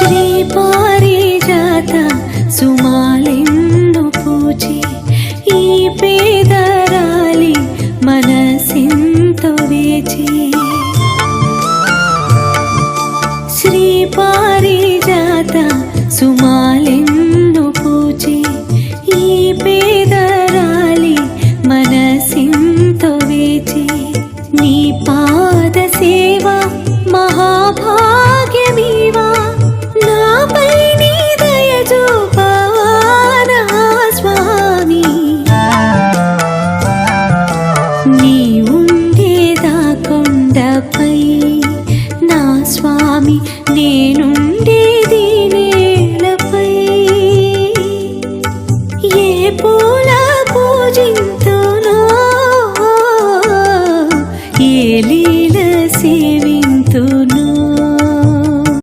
శ్రీ పారిజాత సుమాలెన్నో పూచి ఈ పేదరాలి మనసెంతో వేచి శ్రీ పారిజాత సుమాలెన్నో పూచి ఈ పేదరాలి మనసెంతో వేచి నీ పాద సేవ మహాభాగ్యమీవా నాపై నీ దయ చూపానా స్వామి నీ ఉండేదా కొండపై నా స్వామి నేనుండేది